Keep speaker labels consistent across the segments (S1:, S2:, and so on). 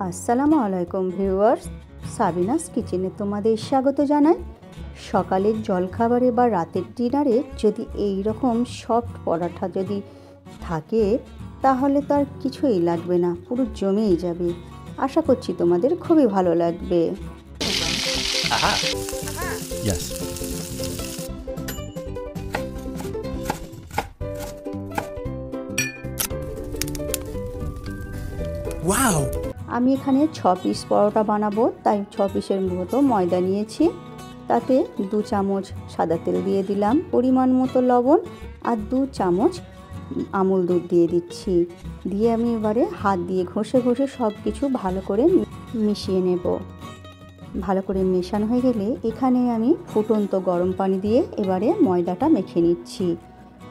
S1: আসসালামু আলাইকুম viewers, Sabinus কিচেনে তোমাদের স্বাগত জানাই। সকালের জলখাবারে বা রাতের ডিনারে যদি এই রকম সফট পরাঠা যদি থাকে তাহলে তার কিছুই লাগবে না, পুরো জমেই যাবে। আশা করছি তোমাদের খুবই ভালো লাগবে।
S2: Yes. Wow!
S1: আমি এখানে 6 পিস পরোটা বানাবো, তাই 6 পিসের মতো ময়দা নিয়েছি। তাতে 2 চামচ সাদা তেল দিয়ে দিলাম, পরিমাণ মতো লবণ আর 2 চামচ আমুল দুধ দিয়ে দিচ্ছি। দিয়ে আমি এবারে হাত দিয়ে ঘষে ঘষে সব কিছু ভালো করে মিশিয়ে নেব। ভালো করে মেশানো হয়ে গেলে এখানে আমি ফুটন্ত গরম পানি দিয়ে এবারে ময়দাটা মেখে নিচ্ছি।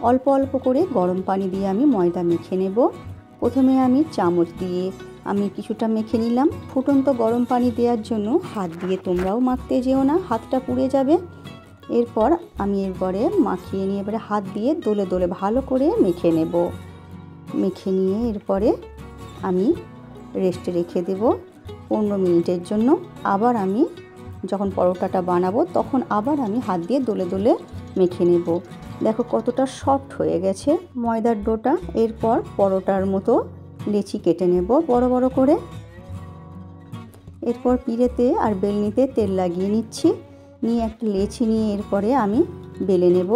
S1: অল্প অল্প করে গরম পানি দিয়ে আমি ময়দা মেখে নেব। প্রথমে আমি চামচ দিয়ে আমি কিছুটা মেখে নিলাম। ফুটন্ত গরম পানি দেওয়ার জন্য হাত দিয়ে তোমরাও মাখতে যেও না, হাতটা পুড়ে যাবে। এরপর আমি এরপরে মাখিয়ে নিয়ে এবারে হাত দিয়ে দোলে দোলে ভালো করে মেখে নেব। মেখে নিয়ে এরপরে আমি রেস্টে রেখে দেব 15 মিনিটের জন্য। আবার আমি যখন পরোটাটা বানাবো তখন আবার আমি হাত দিয়ে দোলে দোলে মেখে নেব। দেখো কতটা সফট হয়ে গেছে ময়দার ডোটা। এরপর পরোটার মতো লেচি কেটে নেব বড় বড় করে। এরপর পিড়েতে আর বেলনিতে তেল লাগিয়ে নিচ্ছি। নিয়ে একটা লেচি নিয়ে এরপরে আমি বেলে নেব।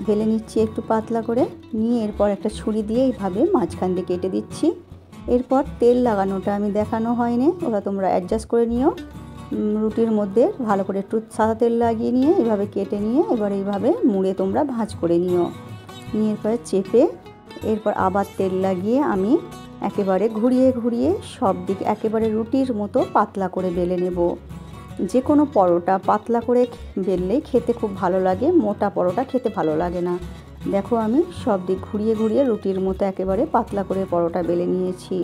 S1: বেলে নিচ্ছি একটু পাতলা করে। নিয়ে এরপর একটা ছুরি দিয়ে এইভাবে মাঝখান দিয়ে কেটে দিচ্ছি। এরপর তেল লাগানোটা আমি দেখানো হয়নি, ওরা তোমরা অ্যাডজাস্ট করে নিও। রুটির মধ্যে ভালো করে একটু সাদা তেল লাগিয়ে নিয়ে এভাবে কেটে নিয়ে এবার এইভাবে মুড়ে তোমরা ভাঁজ করে নিও। নিয়ে এরপরে চেপে এরপর আবার তেল লাগিয়ে আমি একেবারে ঘুরিয়ে ঘুরিয়ে সব দিক একেবারে রুটির মতো পাতলা করে বেলে নেব। যে কোনো পরোটা পাতলা করে বেললেই খেতে খুব ভালো লাগে, মোটা পরোটা খেতে ভালো লাগে না। দেখো আমি সব দিক ঘুরিয়ে ঘুরিয়ে রুটির মতো একেবারে পাতলা করে পরোটা বেলে নিয়েছি।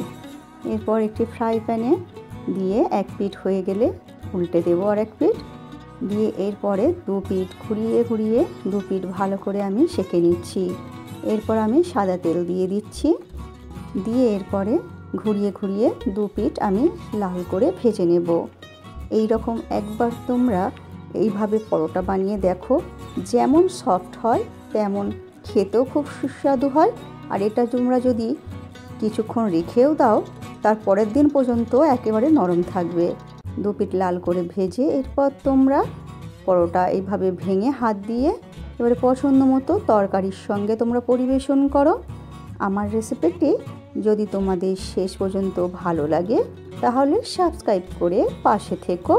S1: এরপর একটি ফ্রাই প্যানে দিয়ে এক পিঠ হয়ে গেলে উল্টে দেবো আর এক পিঠ দিয়ে এরপরে 2 পিঠ ঘুরিয়ে ঘুরিয়ে 2 পিঠ ভালো করে আমি সেঁকে নিচ্ছি। এরপর আমি সাদা তেল দিয়ে দিচ্ছি। দিয়ে এরপরে ঘুরিয়ে ঘুরিয়ে 2 পিঠ আমি লাল করে ভেজে নেব। এই রকম একবার তোমরা এইভাবে পরোটা বানিয়ে দেখো, যেমন সফট হয় তেমন খেতেও খুব সুস্বাদু হয়। আর এটা তোমরা যদি কিছুক্ষণ রেখেও দাও তার পরের দিন পর্যন্ত একেবারে নরম থাকবে। 2 পিঠ লাল করে ভেজে এরপর তোমরা পরোটা এইভাবে ভেঙে হাত দিয়ে এবারে পছন্দ মতো তরকারির সঙ্গে তোমরা পরিবেশন করো। আমার রেসিপিটি যদি তোমাদের শেষ পর্যন্ত ভালো লাগে তাহলে সাবস্ক্রাইব করে পাশে থেকো।